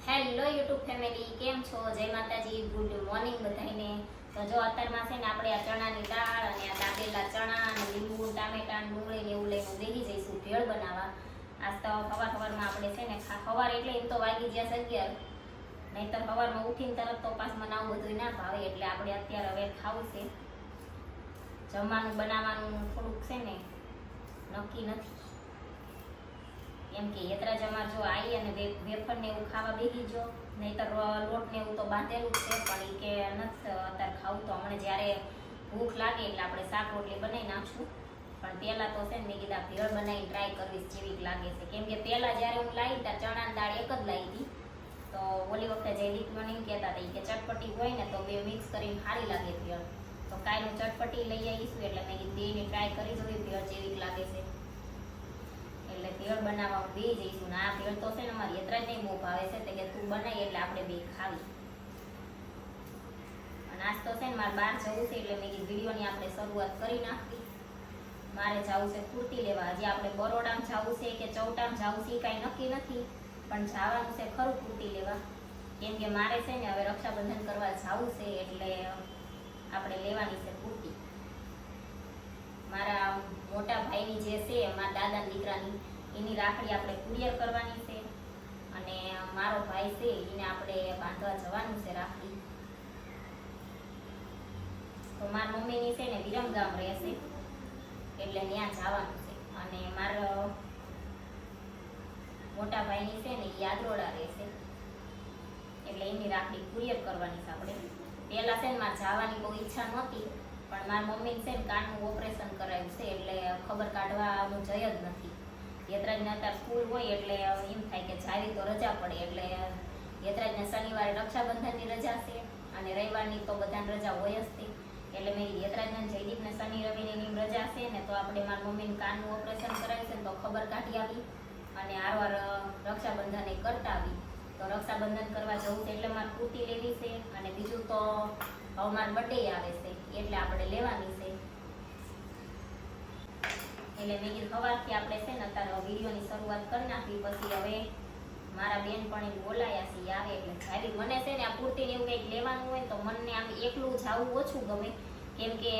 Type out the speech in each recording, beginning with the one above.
Hello YouTube family, કેમ છો? જય માતાજી, ગુડ મોર્નિંગ બધાને. તો જો અત્યારમાં છે ને આપણે આ ચણાની દાળ અને આ દાબેલા ચણા અને લીંબુ ટામેટા ડુંગળી ને એવું લઈને બેસી જઈશું ભેળ બનાવવા. આજ તો સવારમાં આપણે છે ને સવાર એટલે એમ તો વાગી ગયા 11, નહીંતર સવારમાં ઉઠીને તરત તો પાસ મને આવું બધું ના ભાવે, એટલે આપણે અત્યારે હવે ખાવું છે. જમવાનું બનાવવાનું થોડુંક છે ને નક્કી નથી, એમ કે યતરાજ અમાર જો આવી અને વેફર ને એવું ખાવા બેસી જો, નહીતર લોટ ને એવું તો બાંધેલું જ છે, પણ એ કે નથી અત્યારે ખાવું, તો હમણાં જ્યારે ભૂખ લાગે એટલે આપણે શાક રોટલી બનાવી નાખશું. પણ પહેલાં તો છે ને મેં કીધા ભેળ બનાવી ટ્રાય કરવીશ જેવી લાગે છે, કેમ કે પહેલાં જ્યારે હું લાવી ત્યાં ચણાની દાળ એક જ લાવી હતી, તો ઓલી વખતે જયદીપ મને એમ કહેતા હતા કે ચટપટી હોય ને તો બે મિક્સ કરીને સારી લાગે ભેળ, તો કાંઈ હું ચટપટી લઈ આવીશું, એટલે મેં કીધું બેની ટ્રાય કરી જોઈ ભેળ જેવી લાગે છે. એટલે ભેળ બનાવવા બે જઈશું ને આ ભેળ તો છે ને અમારી યતરાજ નહીં બહુ ભાવે છે, તો કે તું બનાવી એટલે આપણે બે ખાવી. અને આજ તો છે ને મારે બહાર જવું છે, એટલે મેં કીધું વિડીયોની આપણે શરૂઆત કરી નાખવી. મારે જવું છે કુર્તી લેવા. હજી આપણે બરોડામાં જવું છે કે ચૌટામાં જવું છે કાંઈ નક્કી નથી, પણ જવાનું છે ખરું કુર્તી લેવા, કેમ કે મારે છે ને હવે રક્ષાબંધન કરવા જવું છે, એટલે આપણે લેવાની છે કુર્તી. મારા મોટા ભાઈની જે છે મારા દાદાના દીકરાની, એની રાખડી આપણે કુરિયર કરવાની છે, અને મારો ભાઈ છે એને આપણે બાંધવા જવાનું છે રાખડી. તો મારા મમ્મીની છે ને વિરમગામ રહેશે, એટલે ત્યાં જવાનું છે, અને મારા મોટા ભાઈની છે ને યાદરોડા રહેશે, એટલે એની રાખડી કુરિયર કરવાની છે આપણે. પહેલાં છે ને મારે જવાની બહુ ઈચ્છા નહોતી, પણ મારી મમ્મીને છે ને કાનનું ઓપરેશન કરાવ્યું છે, એટલે ખબર કાઢવા હું જઈ જ નથી. યતરાજને અત્યારે સ્કૂલ હોય એટલે એમ થાય કે જાવી તો રજા પડે, એટલે યતરાજને શનિવારે રક્ષાબંધનની રજા છે અને રવિવારની તો બધાને રજા હોય જ છે, એટલે મેં યતરાજને જયદીપને શનિ રવિની રજા છે ને, તો આપણે મારી મમ્મીને કાનનું ઓપરેશન કરાવ્યું છે ને, તો ખબર કાઢી આવી અને આરવાર રક્ષાબંધન એ કરતા આવી. તો રક્ષાબંધન કરવા જવું છે એટલે મારે કુર્તી લેવી છે, અને બીજું તો હવે મારો બર્થડે આવે છે એટલે આપણે લેવાની છે. એટલે મેં કીધું સવારથી આપણે છે ને અત્યારે વિડીયોની શરૂઆત કરી નાખી, પછી હવે મારા બેન પણ એ બોલાયા છે આવે એટલે જાવી. મને છે ને આ કુર્તીને એવું કંઈક લેવાનું હોય તો મને આમ એકલું જવું ઓછું ગમે, કેમ કે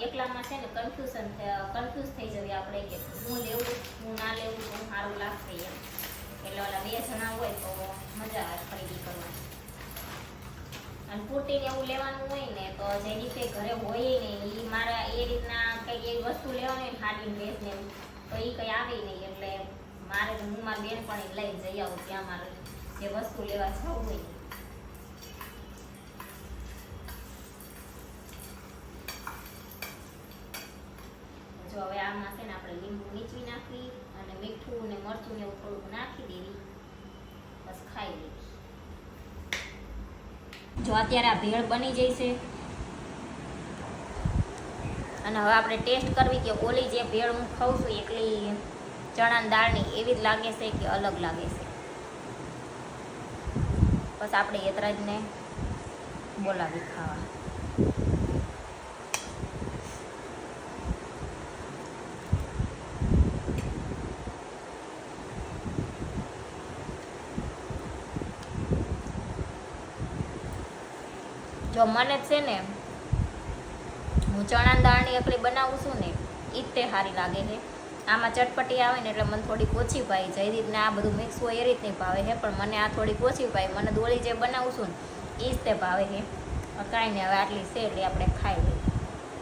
એકલામાં છે ને કન્ફ્યુઝ થઈ જવી આપણે કે હું લેવું હું ના લેવું, હું સારું લાગશે એમ, એટલે ઓલા બે જણા હોય તો મજા આવે ખરીદી કરવાની. અને કુર્તીને એવું લેવાનું હોય ને તો જે રીતે ઘરે હોય ને એ મારા એ રીતના કંઈક એવી વસ્તુ લેવાની હોય ને સાડી ડ્રેસ ને એવું, તો એ કંઈ આવે નહીં, એટલે મારે હું મારી બેન પણ લઈને જઈ આવું ત્યાં મારે જે વસ્તુ લેવા જવું હોય. જો હવે આમાં છે ને આપણે લીંબુ નીચવી નાખવી અને મીઠું ને મરચું ને એવું થોડુંક નાખી દેવી, બસ ખાઈ લેવી. જો અત્યારે આ ભેળ બની જશે, અને હવે આપણે ટેસ્ટ કરવી કે ઓલી જે ભેળ હું ખાઉં છું એકલી ચણાની દાળની એવી જ લાગે છે કે અલગ લાગે છે. બસ આપણે યતરાજને બોલાવી ખાવા. જો મને છે ને હું ચણાની દાળની એકલી બનાવું છું ને એ જ તે સારી લાગે છે. આમાં ચટપટી આવે ને એટલે મને થોડીક ઓછી ભાઈ, જયદીપને આ બધું મિક્સ હોય એ રીતની ભાવે છે, પણ મને આ થોડીક ઓછી ભાઈ. મને દોળી જે બનાવું છું ને એ જ તે ભાવે છે. કાંઈ નહીં, હવે આટલી છે એટલે આપણે ખાઈ લઈએ.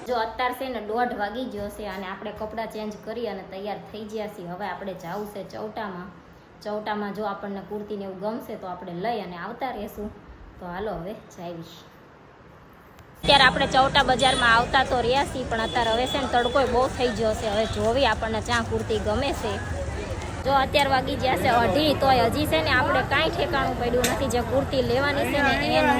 જો અત્યારે છે ને 1:30 વાગી ગયો છે અને આપણે કપડાં ચેન્જ કરી અને તૈયાર થઈ ગયા છીએ. હવે આપણે જવું છે ચૌટામાં. ચૌટામાં જો આપણને કુર્તીને એવું ગમશે તો આપણે લઈ અને આવતા રહેશું. તો હાલો હવે જાવીશ. અત્યારે આપણે ચૌટા બજારમાં આવતા તો રહ્યા છીએ, પણ અત્યારે હવે છે ને તડકો બહુ થઈ ગયો છે. હવે જોવી આપણને ત્યાં કુર્તી ગમે છે. જો અત્યારે વાગી ગયા છે 2:30, તોય હજી છે ને આપણે કાંઈ ઠેકાણું પડ્યું નથી. જે કુર્તી લેવાની છે ને એનું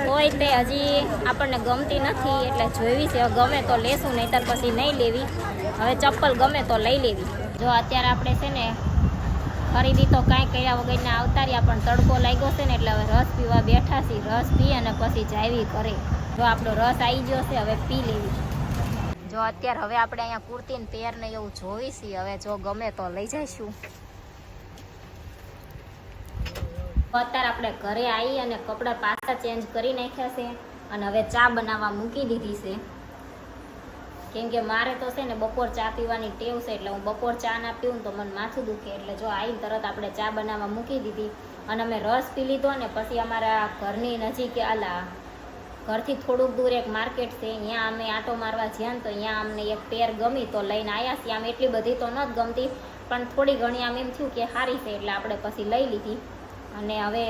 તોય તે હજી આપણને ગમતી નથી, એટલે જોઈવી છે. ગમે તો લેશું, નહીંતર પછી નહીં લેવી. હવે ચપ્પલ ગમે તો લઈ લેવી. જો અત્યારે આપણે છે ને ખરીદી તો કાંઈ કર્યા વગરના આવતા રહ્યા, પણ તડકો લાગ્યો છે ને એટલે હવે રસ પીવા બેઠા છીએ. રસ પી અને પછી જાવી કરે. જો આપણો રસ આવી ગયો છે, હવે પી લેવી. જો અત્યારે હવે આપણે અહીંયા કુર્તીને પેરને એવું જોઈ છીએ. હવે જો ગમે તો લઈ જઈશું. અત્યારે આપણે ઘરે આવી અને કપડાં પાછા ચેન્જ કરી નાખ્યા છે અને હવે ચા બનાવવા મૂકી દીધી છે. કેમ કે મારે તો છે ને બપોર ચા પીવાની ટેવ છે, એટલે હું બપોર ચા ના પીવું તો મને માથું દુખે. એટલે જો આવીને તરત આપણે ચા બનાવવા મૂકી દીધી અને અમે રસ પી લીધો ને પછી અમારા ઘરની નજીક ઘરથી થોડુંક દૂર એક માર્કેટ છે, ત્યાં અમે આંટો મારવા જ્યાં ને તો ત્યાં અમને એક પેર ગમી તો લઈને આવ્યા છીએ. આમ એટલી બધી તો નથી ગમતી પણ થોડી ઘણી આમ એમ થયું કે સારી છે એટલે આપણે પછી લઈ લીધી. અને હવે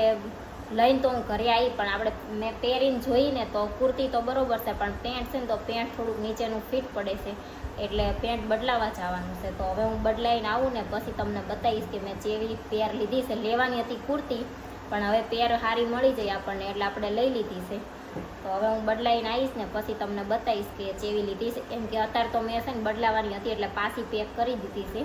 લઈને તો હું ઘરે આવી પણ આપણે મેં પહેરીને જોઈને તો કુર્તી તો બરોબર છે પણ પેન્ટ છે ને તો પેન્ટ થોડુંક નીચેનું ફિટ પડે છે એટલે પેન્ટ બદલાવા જવાનું છે. તો હવે હું બદલાઈને આવું ને પછી તમને બતાવીશ કે મેં જેવી પેર લીધી છે. લેવાની હતી કુર્તી પણ હવે પેર સારી મળી જાય આપણને એટલે આપણે લઈ લીધી છે. તો હવે હું બદલાઈને આવીશ ને પછી તમને બતાવીશ કે જેવી લીધી છે. કેમ કે અત્યારે તો મેં છે ને બદલાવાની હતી એટલે પાછી પેક કરી દીધી છે.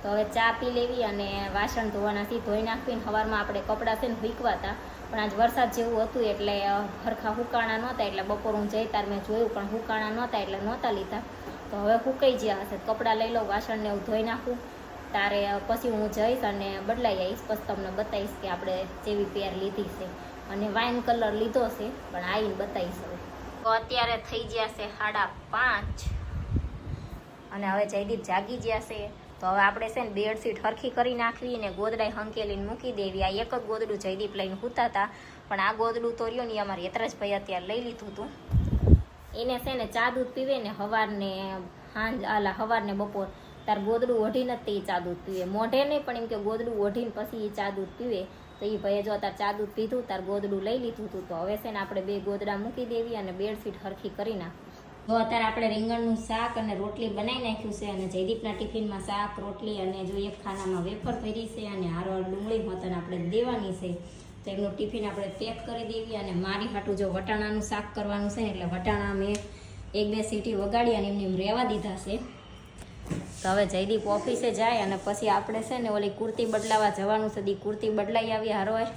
તો હવે ચા પી લેવી અને વાસણ ધોવાના છે, ધોઈ નાખવીને સવારમાં આપણે કપડાં છે ને ભીકવા હતા પણ આજ વરસાદ જેવું હતું એટલે હરખા હુકાણા નહોતા એટલે બપોર હું જઈ તાર મેં જોયું પણ હુકાણા નહોતા એટલે નહોતા લીધા. તો હવે હુકાઈ ગયા હશે, કપડાં લઈ લઉં, વાસણને એવું ધોઈ નાખું તારે પછી હું જઈશ અને બદલાઈ આવીશ. પછી તમને બતાવીશ કે આપણે જેવી પેર લીધી છે અને વાઇન કલર લીધો છે પણ આવીને બતાવીશ. હવે તો અત્યારે થઈ ગયા છે 5:30 અને હવે જયદીપ જાગી ગયા છે. તો હવે આપણે છે ને બેડશીટ હરખી કરી નાખવી ને ગોદડાઈ હંકેલીને મૂકી દેવી. આ એક જ ગોદડું જયદીપ લઈને સૂતા હતા પણ આ ગોદડું તો રહ્યો ને અમારે યતરાજભાઈ અત્યારે લઈ લીધું હતું. એને છે ને ચા દૂધ પીવે ને સવારને બપોર તાર ગોદડું ઓઢીને જ તે ચા દૂધ પીવે, મોઢે નહીં પણ એમ કે ગોદડું ઓઢીને પછી એ ચા દૂધ પીવે. તો એ ભાઈએ જો તાર ચા દૂધ પીધું તાર ગોદડું લઈ લીધું હતું. તો હવે છે ને આપણે 2 ગોદડા મૂકી દેવી અને બેડશીટ હરખી કરી નાખવી. તો અત્યારે આપણે રીંગણનું શાક અને રોટલી બનાવી નાખ્યું છે અને જયદીપના ટિફિનમાં શાક રોટલી અને જો એક ખાનામાં વેફર ભરી છે અને હારો ડુંગળી હોતને આપણે દેવાની છે. તો એમનું ટિફિન આપણે પેક કરી દેવી અને મારી હાટું જો વટાણાનું શાક કરવાનું છે એટલે વટાણા મેં 1-2 સીટી વગાડી અને એમને રહેવા દીધા છે. તો હવે જયદીપ ઓફિસે જાય અને પછી આપણે છે ને ઓલી કુર્તી બદલાવા જવાનું છે. દી કુર્તી બદલાઈ આવી હારોય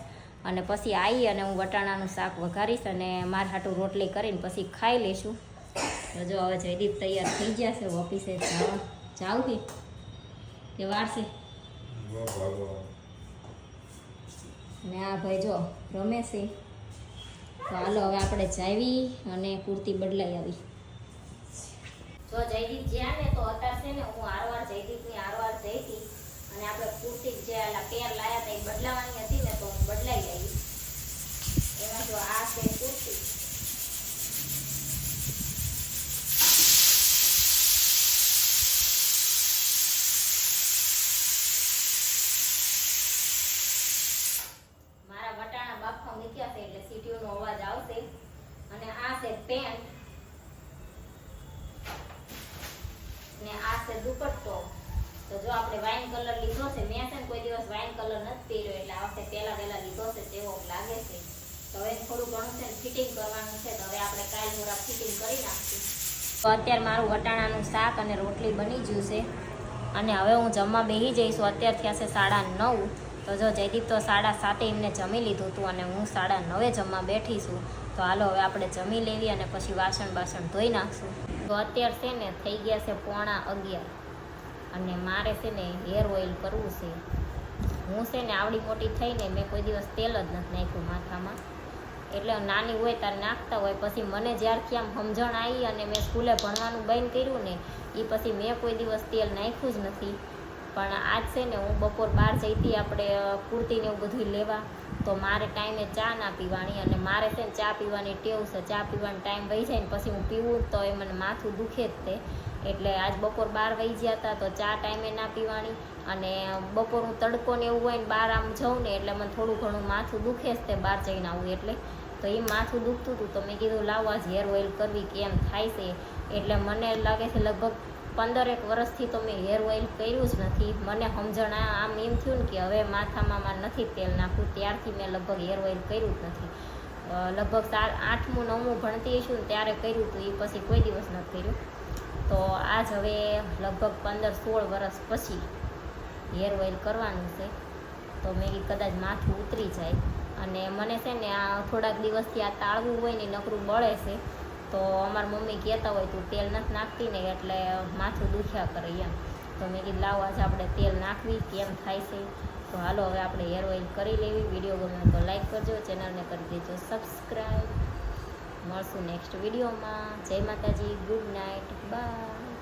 અને પછી આવી અને હું વટાણાનું શાક વઘારીશ અને મારી હાટું રોટલી કરીને પછી ખાઈ લઈશું. તો જો હવે જયદીપ તૈયાર થઈ ગયા છે ઓફિસે જાવ કે વાર છે ને આ ભાઈ જો રમે છે. તો હાલો હવે આપણે જાવી અને કુર્તી બદલાઈ આવી. જો જયદીપ જ્યાં ને તો અત્યારે છે ને હું આરવાર જયદીપની આરવાર જઈ હતી અને આપણે કુર્તી જે પેર લાયા હતા એ બદલાવાની હતી ને તો હું બદલાઈ આવી. એમાં જો આ છે કુર્તી મૂક્યા છે એટલે સીટીઓનો અવાજ આવશે. અને આ છે પેન્ટ ને આ છે દુપટ્ટો. તો જો આપણે વાઇન કલર લીધો છે, મેં છે ને કોઈ દિવસ વાઇન કલર નથી પહેર્યો એટલે આ વખતે પહેલા લીધો છે તેવો લાગે છે. તો હવે થોડું ઘણું છે ને ફિટિંગ કરવાનું છે. તો હવે આપણે કાલ મોરા ફિટિંગ કરી નાખીશું. તો અત્યારે મારું વટાણાનું શાક અને રોટલી બની ગયું છે અને હવે હું જમવા બેસી જઈશું. અત્યારે થયા છે 9:30. તો જો જયદીપ તો 7:30 એમને જમી લીધું હતું અને હું 9:30 જમવા બેઠી છું. તો હાલો હવે આપણે જમી લેવી અને પછી વાસણ ધોઈ નાખશું. તો અત્યારે છે ને થઈ ગયા છે 11:15 અને મારે છે ને હેર ઓઇલ કરવું છે. હું છે ને આવડી મોટી થઈને મેં કોઈ દિવસ તેલ જ નથી નાખ્યું માથામાં. એટલે નાની હોય ત્યારે નાખતા હોય, પછી મને જ્યારથી આમ સમજણ આવી અને મેં સ્કૂલે ભણવાનું બંધ કર્યું ને એ પછી મેં કોઈ દિવસ તેલ નાખ્યું જ નથી. પણ આજ છે ને હું બપોર બહાર જઈતી આપણે કુર્તીને એવું બધું લેવા. તો મારે ટાઈમે ચા ના પીવાની અને મારે છે ને ચા પીવાની ટેવ છે. ચા પીવાનો ટાઈમ વહી જાય ને પછી હું પીવું તો એ મને માથું દુખે જ તે. એટલે આજ બપોર બહાર વહી ગયા હતા તો ચા ટાઈમે ના પીવાની અને બપોર હું તડકો ને એવું હોય ને બહાર આમ જાઉં ને એટલે મને થોડું ઘણું માથું દુખે જ તે બહાર જઈને આવું એટલે. તો એ માથું દુખતું હતું તો મેં કીધું લાવો આજ હેર ઓઇલ કરવી કેમ થાય છે. એટલે મને લાગે છે લગભગ 15 વર્ષથી તો મેં હેર ઓઇલ કર્યું જ નથી. મને સમજણ આમ એમ થયું ને કે હવે માથામાં નથી તેલ નાખવું ત્યારથી મેં લગભગ હેર ઓઇલ કર્યું જ નથી. લગભગ 8મું 9મું ભણતી હશું ને ત્યારે કર્યું હતું, એ પછી કોઈ દિવસ નથી કર્યું. તો આજ હવે લગભગ 15-16 વર્ષ પછી હેર ઓઇલ કરવાનું છે. તો મેં કદાચ માથું ઉતરી જાય અને મને છે ને આ થોડાક દિવસથી આ તાળવું હોય ને નકરું બળે છે. તો અમારી મમ્મી કહેતા હોય તું તેલ નથી નાખતી ને એટલે માથું દુખ્યા કરે એમ. તો મેં કીધું લાવો આજે આપણે તેલ નાખવી કેમ થાય છે. તો તો હાલો હવે આપણે હેર ઓઇલ કરી લેવી. વિડીયો ગમે તો લાઈક કરજો, ચેનલને કરી દેજો સબસ્ક્રાઈબ. મળશું નેક્સ્ટ વિડીયોમાં. જય માતાજી, ગુડ નાઇટ, બાય.